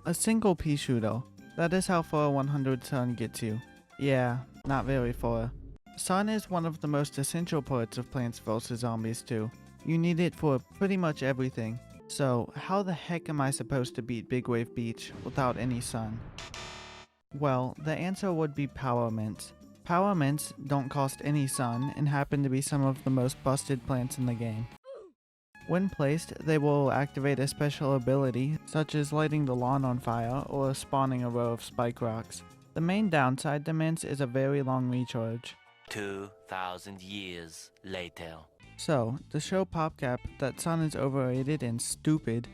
A single pea shooter. That is how far 100 sun gets you. Yeah, not very far. Sun is one of the most essential parts of Plants vs. Zombies 2. You need it for pretty much everything. So, how the heck am I supposed to beat Big Wave Beach without any sun? Well, the answer would be power mints. Power mints don't cost any sun and happen to be some of the most busted plants in the game. When placed, they will activate a special ability, such as lighting the lawn on fire or spawning a row of spike rocks. The main downside to mints is a very long recharge. 2,000 years later. So, to show PopCap that sun is overrated and stupid,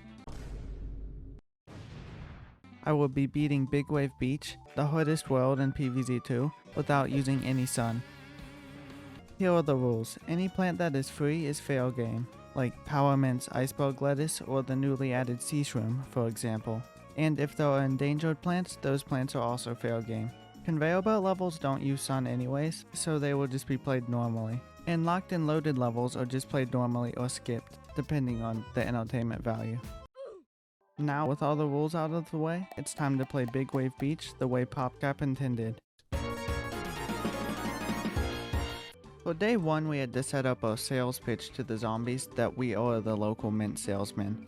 I will be beating Big Wave Beach, the hardest world in PvZ2, without using any sun. Here are the rules. Any plant that is free is fair game, like Power Mint's iceberg lettuce or the newly added sea shroom, for example. And if there are endangered plants, those plants are also fair game. Conveyor belt levels don't use sun anyways, so they will just be played normally. And locked and loaded levels are just played normally or skipped, depending on the entertainment value. Now with all the rules out of the way, it's time to play Big Wave Beach the way PopCap intended. For day 1 we had to set up a sales pitch to the zombies that we are the local mint salesmen.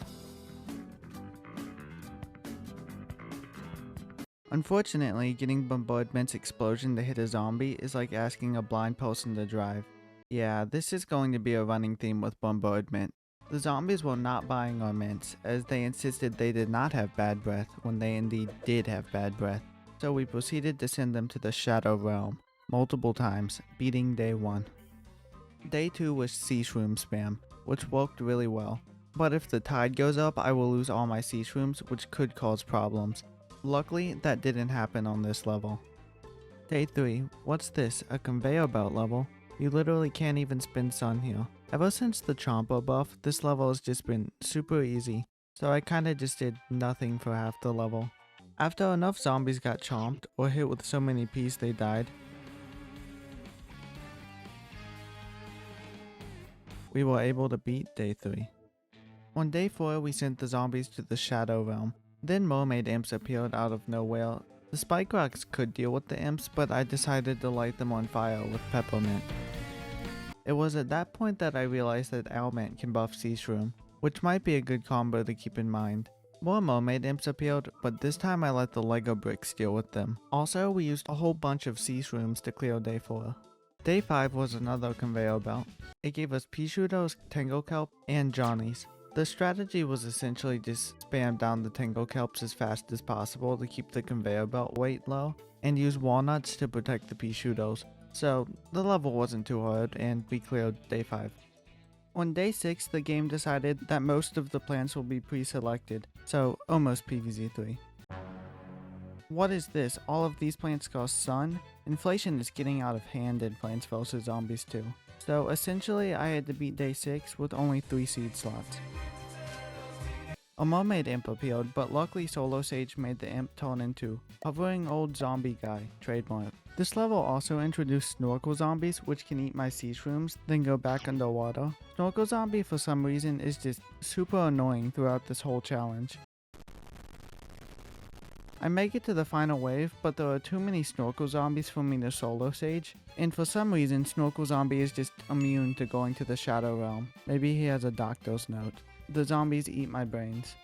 Unfortunately, getting Bombardment's explosion to hit a zombie is like asking a blind person to drive. Yeah, this is going to be a running theme with Bombardment. The zombies were not buying our mints, as they insisted they did not have bad breath when they indeed did have bad breath. So we proceeded to send them to the Shadow Realm, multiple times, beating day 1. Day 2 was sea shroom spam, which worked really well. But if the tide goes up, I will lose all my sea shrooms, which could cause problems. Luckily, that didn't happen on this level. Day 3, what's this, a conveyor belt level? You literally can't even spin sun here. Ever since the Chomper buff, this level has just been super easy, so I kinda just did nothing for half the level. After enough zombies got chomped, or hit with so many peas they died, we were able to beat day 3. On day 4, we sent the zombies to the Shadow Realm. Then mermaid imps appeared out of nowhere. The spike rocks could deal with the imps, but I decided to light them on fire with peppermint. It was at that point that I realized that Almint can buff Sea Shroom, which might be a good combo to keep in mind. More mermaid imps appeared, but this time I let the Lego bricks deal with them. Also, we used a whole bunch of Sea Shrooms to clear day 4. Day 5 was another conveyor belt. It gave us pea shooters, tango kelp, and johnnies. The strategy was essentially just spam down the tango kelps as fast as possible to keep the conveyor belt weight low, and use walnuts to protect the pea shooters. So the level wasn't too hard, and we cleared day 5. On day 6, the game decided that most of the plants will be pre-selected, so almost PvZ3. What is this? All of these plants cost sun? Inflation is getting out of hand in Plants vs. Zombies 2. So essentially I had to beat day 6 with only 3 seed slots. A mermaid imp appeared, but luckily Solo Sage made the imp turn into hovering old zombie guy, trademark. This level also introduced Snorkel zombies, which can eat my sea shrooms, then go back underwater. Snorkel zombie for some reason is just super annoying throughout this whole challenge. I make it to the final wave, but there are too many Snorkel zombies for me to Solo Sage, and for some reason Snorkel zombie is just immune to going to the Shadow Realm. Maybe he has a doctor's note. The zombies eat my brains.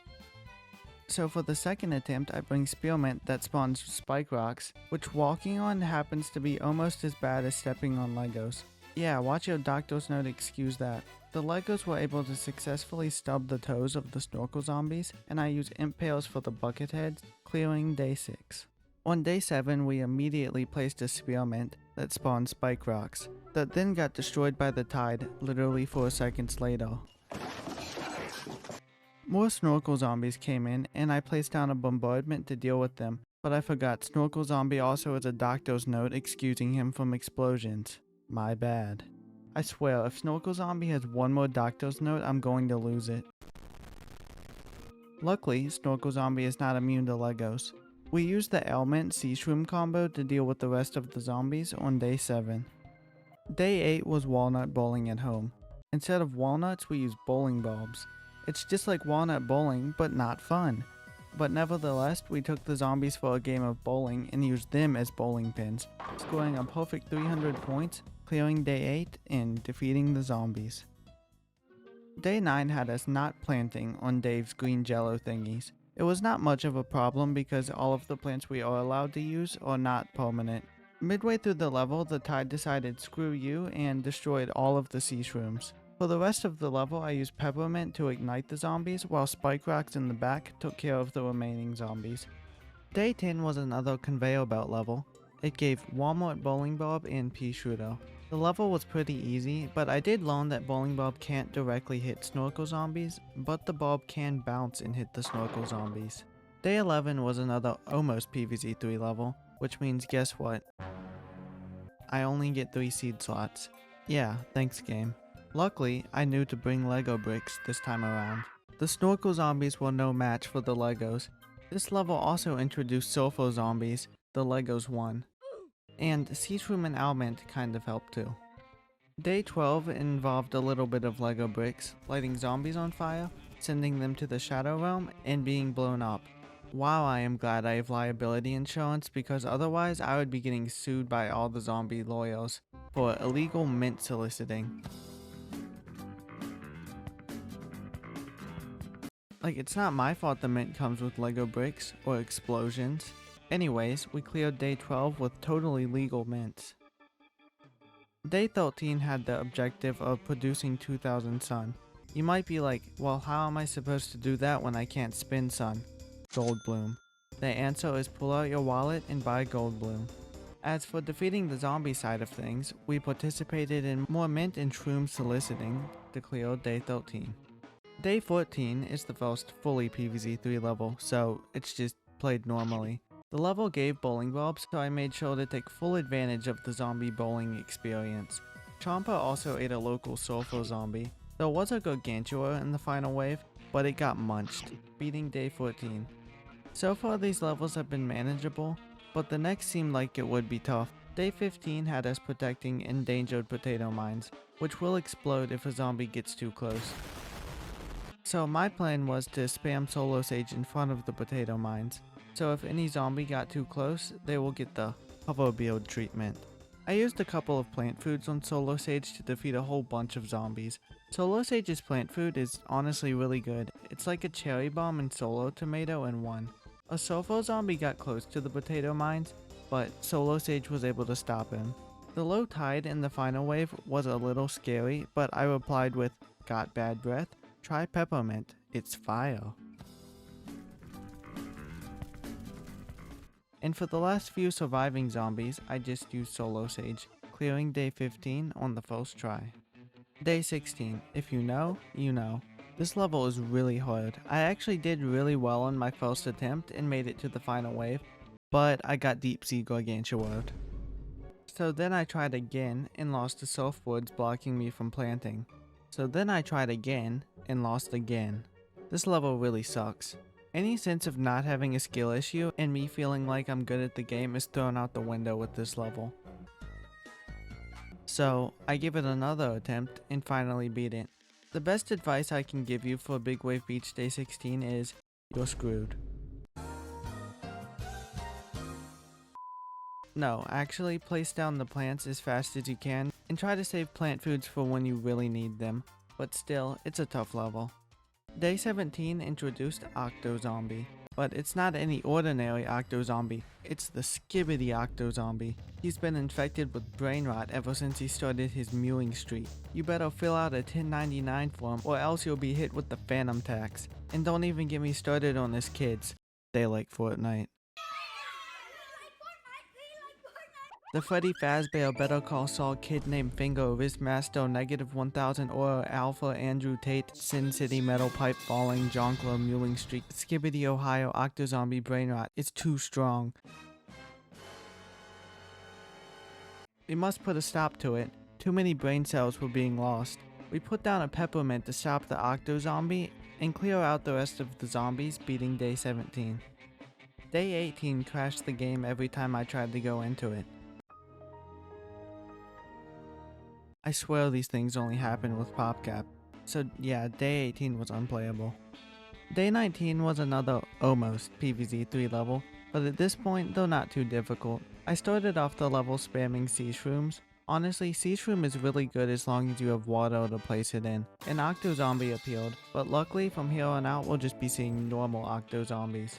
So for the second attempt, I bring Spearmint that spawns spike rocks, which walking on happens to be almost as bad as stepping on Legos. Yeah, watch your doctor's note excuse that. The Legos were able to successfully stub the toes of the Snorkel zombies, and I use imp pails for the bucket heads, clearing day 6. On day 7, we immediately placed a Spearmint that spawned spike rocks, that then got destroyed by the tide literally 4 seconds later. More Snorkel zombies came in, and I placed down a bombardment to deal with them, but I forgot Snorkel zombie also has a doctor's note excusing him from explosions. My bad. I swear, if Snorkel zombie has one more doctor's note, I'm going to lose it. Luckily, Snorkel zombie is not immune to Legos. We used the Almint Sea Shroom combo to deal with the rest of the zombies on day 7. Day 8 was walnut bowling at home. Instead of walnuts, we used bowling bulbs. It's just like walnut bowling, but not fun. but nevertheless, we took the zombies for a game of bowling and used them as bowling pins, scoring a perfect 300 points, clearing day 8, and defeating the zombies. Day 9 had us not planting on Dave's green jello thingies. It was not much of a problem because all of the plants we are allowed to use are not permanent. Midway through the level, the tide decided screw you and destroyed all of the sea shrooms. For the rest of the level, I used peppermint to ignite the zombies, while spike rocks in the back took care of the remaining zombies. Day 10 was another conveyor belt level. It gave Walmart Bowling Bob and Pea Shooter. The level was pretty easy, but I did learn that Bowling Bob can't directly hit Snorkel zombies, but the Bob can bounce and hit the Snorkel zombies. Day 11 was another almost PvZ3 level, which means guess what? I only get 3 seed slots. Yeah, thanks game. Luckily, I knew to bring Lego bricks this time around. The Snorkel zombies were no match for the Legos. This level also introduced Sulfur zombies, the Legos won. And Seashroom and Almond kind of helped too. Day 12 involved a little bit of Lego bricks, lighting zombies on fire, sending them to the Shadow Realm, and being blown up. Wow, I am glad I have liability insurance because otherwise I would be getting sued by all the zombie lawyers for illegal mint soliciting. Like, it's not my fault the mint comes with Lego bricks or explosions. Anyways, we cleared day 12 with totally legal mints. Day 13 had the objective of producing 2000 sun. You might be like, well, how am I supposed to do that when I can't spin sun? Gold bloom. The answer is pull out your wallet and buy gold bloom. As for defeating the zombie side of things, we participated in more mint and shroom soliciting to clear day 13. Day 14 is the first fully PvZ3 level, so it's just played normally. The level gave bowling bobs, so I made sure to take full advantage of the zombie bowling experience. Champa also ate a local sulfur zombie. There was a gargantua in the final wave, but it got munched, beating day 14. So far these levels have been manageable, but the next seemed like it would be tough. Day 15 had us protecting endangered potato mines, which will explode if a zombie gets too close. So my plan was to spam Solo Sage in front of the potato mines, so if any zombie got too close, they will get the hover build treatment. I used a couple of plant foods on Solo Sage to defeat a whole bunch of zombies. Solo Sage's plant food is honestly really good. It's like a cherry bomb and solo tomato in one. A sulfur zombie got close to the potato mines, but Solo Sage was able to stop him. The low tide in the final wave was a little scary, but I replied with, "Got bad breath? Try peppermint, it's fire." And for the last few surviving zombies, I just used Solo Sage, clearing day 15 on the first try. Day 16, if you know, you know. This level is really hard. I actually did really well on my first attempt and made it to the final wave, but I got Deep Sea Gargantua. So then I tried again and lost to surfboards blocking me from planting. So then I tried again and lost again. This level really sucks. Any sense of not having a skill issue and me feeling like I'm good at the game is thrown out the window with this level. So I give it another attempt and finally beat it. The best advice I can give you for Big Wave Beach Day 16 is, you're screwed. No, actually place down the plants as fast as you can and try to save plant foods for when you really need them, but still, it's a tough level. Day 17 introduced Octo Zombie, but it's not any ordinary Octo Zombie, it's the Skibidi Octo Zombie. He's been infected with brain rot ever since he started his mewing streak. You better fill out a 1099 form or else you'll be hit with the phantom tax. And don't even get me started on his kids. They like Fortnite. The Freddy Fazbear Better Call Saul kid named Fingo, Riz Masto, -1000 Aura, Alpha, Andrew Tate, Sin City, Metal Pipe, Falling, Jonkler, Mewling Streak, Skibidi Ohio, Octozombie, Brainrot. It's too strong. We must put a stop to it. Too many brain cells were being lost. We put down a peppermint to stop the Octozombie and clear out the rest of the zombies, beating day 17. Day 18 crashed the game every time I tried to go into it. I swear these things only happen with PopCap. So yeah, day 18 was unplayable. Day 19 was another almost PvZ3 level, but at this point, though not too difficult. I started off the level spamming sea shrooms. Honestly, sea shroom is really good as long as you have water to place it in. An octo zombie appeared, but luckily from here on out we'll just be seeing normal octo zombies.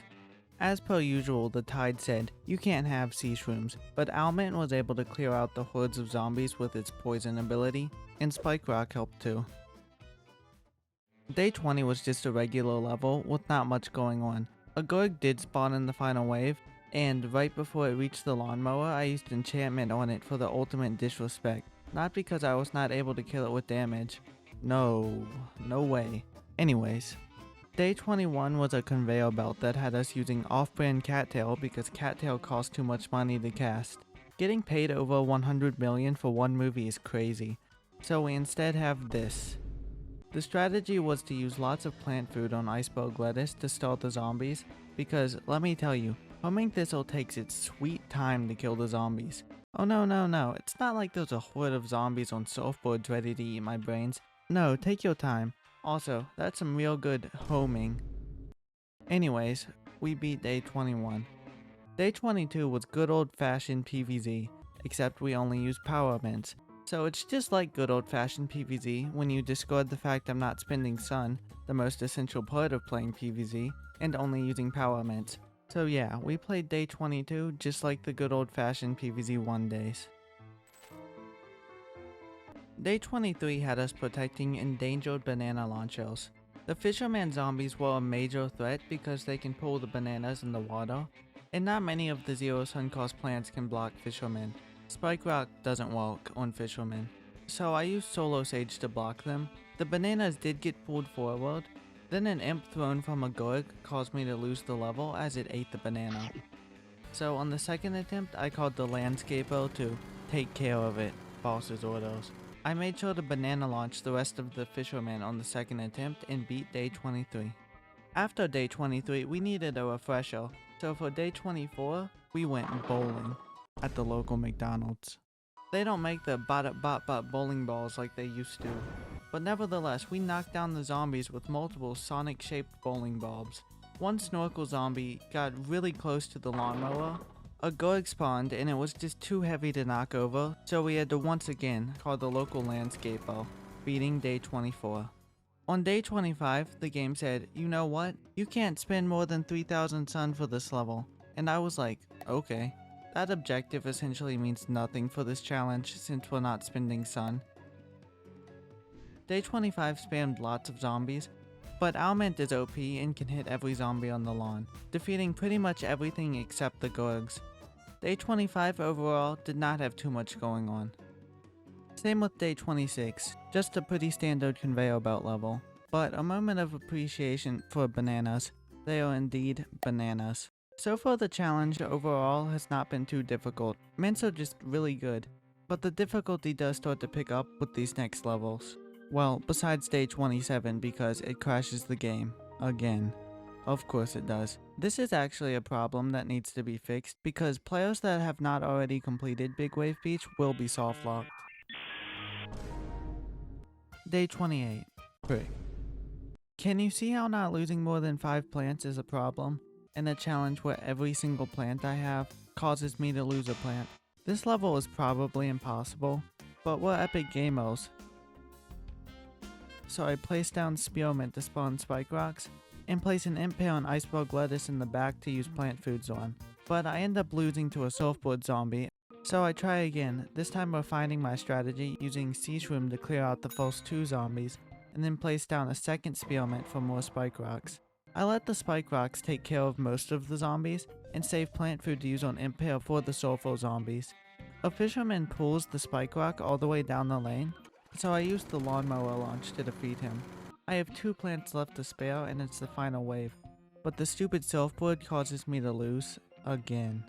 As per usual, the tide said, you can't have sea shrooms, but Owlman was able to clear out the hordes of zombies with its poison ability, and Spike Rock helped too. Day 20 was just a regular level with not much going on. A Gorg did spawn in the final wave, and right before it reached the lawnmower, I used enchantment on it for the ultimate disrespect. Not because I was not able to kill it with damage. No way. Anyways. Day 21 was a conveyor belt that had us using off-brand cattail because cattail cost too much money to cast. Getting paid over 100 million for one movie is crazy, so we instead have this. The strategy was to use lots of plant food on iceberg lettuce to start the zombies, because let me tell you, homing thistle takes its sweet time to kill the zombies. Oh no, it's not like there's a horde of zombies on surfboards ready to eat my brains. No, take your time. Also, that's some real good homing. Anyways, we beat day 21. Day 22 was good old fashioned PvZ, except we only used power mints. So it's just like good old fashioned PvZ when you discard the fact I'm not spending sun, the most essential part of playing PvZ, and only using power mints. So yeah, we played day 22 just like the good old fashioned PvZ 1 days. Day 23 had us protecting endangered banana launch shells. The fisherman zombies were a major threat because they can pull the bananas in the water, and not many of the zero sun cost plants can block fishermen. Spike Rock doesn't work on fishermen, so I used Solo Sage to block them. The bananas did get pulled forward, then an imp thrown from a Gorg caused me to lose the level as it ate the banana. So on the second attempt I called the landscaper to take care of it, boss's orders. I made sure to banana launch the rest of the fishermen on the second attempt and beat day 23. After day 23 we needed a refresher, so for day 24 we went bowling at the local McDonald's. They don't make the bot bowling balls like they used to, but nevertheless we knocked down the zombies with multiple Sonic shaped bowling bulbs. One Snorkel zombie got really close to the lawnmower. A Gorg spawned and it was just too heavy to knock over, so we had to once again call the local landscaper, beating day 24. On day 25, the game said, you know what, you can't spend more than 3,000 sun for this level, and I was like, okay. That objective essentially means nothing for this challenge since we're not spending sun. Day 25 spammed lots of zombies, but Owlman is OP and can hit every zombie on the lawn, defeating pretty much everything except the Gorgs. Day 25 overall did not have too much going on. Same with day 26, just a pretty standard conveyor belt level, but a moment of appreciation for bananas. They are indeed bananas. So far the challenge overall has not been too difficult. Mints are just really good, but the difficulty does start to pick up with these next levels. Well, besides day 27 because it crashes the game. Again. Of course it does. This is actually a problem that needs to be fixed because players that have not already completed Big Wave Beach will be soft locked. Day 28. Prick. Can you see how not losing more than 5 plants is a problem? In a challenge where every single plant I have causes me to lose a plant. This level is probably impossible, but we're epic gamers. So I place down Spearmint to spawn Spike Rocks, and place an Impale and Iceberg Lettuce in the back to use plant foods on. But I end up losing to a surfboard zombie, so I try again, this time refining my strategy using Sea Shroom to clear out the first 2 zombies, and then place down a second Spearmint for more Spike Rocks. I let the Spike Rocks take care of most of the zombies, and save plant food to use on Impale for the surfer zombies. A fisherman pulls the Spike Rock all the way down the lane, so I used the lawnmower launch to defeat him. I have 2 plants left to spare and it's the final wave, but the stupid surfboard causes me to lose again.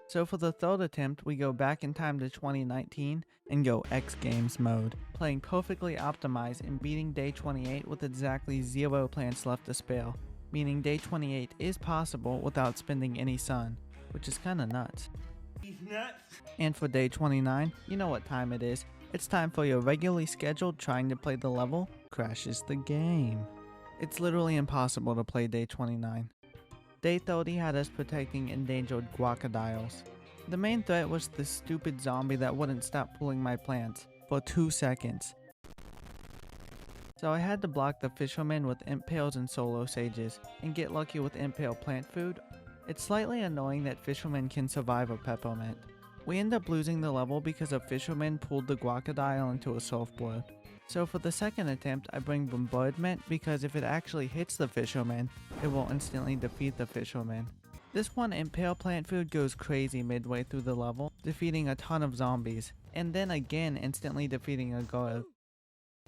So for the third attempt, we go back in time to 2019 and go X Games mode, playing perfectly optimized and beating day 28 with exactly 0 plants left to spare, meaning day 28 is possible without spending any sun, which is kinda nuts. He's nuts. And for day 29, you know what time it is. It's time for your regularly scheduled trying to play the level crashes the game. It's literally impossible to play day 29. Day 30 had us protecting endangered guacamodiles. The main threat was this stupid zombie that wouldn't stop pulling my plants for 2 seconds. So I had to block the fishermen with impales and solo sages, and get lucky with impale plant food. It's slightly annoying that fishermen can survive a peppermint. We end up losing the level because a fisherman pulled the guacamole into a surfboard. So for the second attempt, I bring bombardment because if it actually hits the fisherman, it will instantly defeat the fisherman. This one impale plant food goes crazy midway through the level, defeating a ton of zombies, and then again instantly defeating a guard.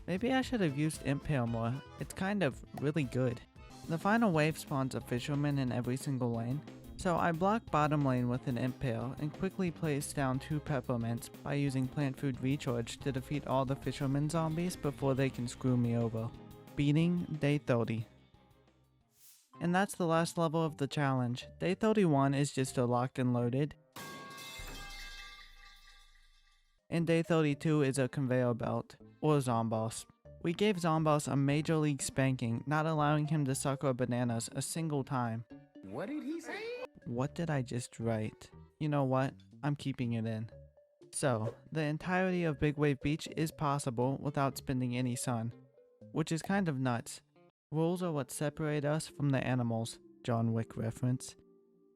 Maybe I should have used impale more, it's kind of really good. The final wave spawns a fisherman in every single lane, so I block bottom lane with an impale and quickly place down 2 peppermints by using plant food recharge to defeat all the fisherman zombies before they can screw me over. Beating day 30. And that's the last level of the challenge. Day 31 is just a locked and loaded. And day 32 is a conveyor belt, or Zomboss. We gave Zomboss a major league spanking, not allowing him to suck our bananas a single time. What did he say? What did I just write? You know what? I'm keeping it in. So, the entirety of Big Wave Beach is possible without spending any sun, which is kind of nuts. Rules are what separate us from the animals, John Wick reference.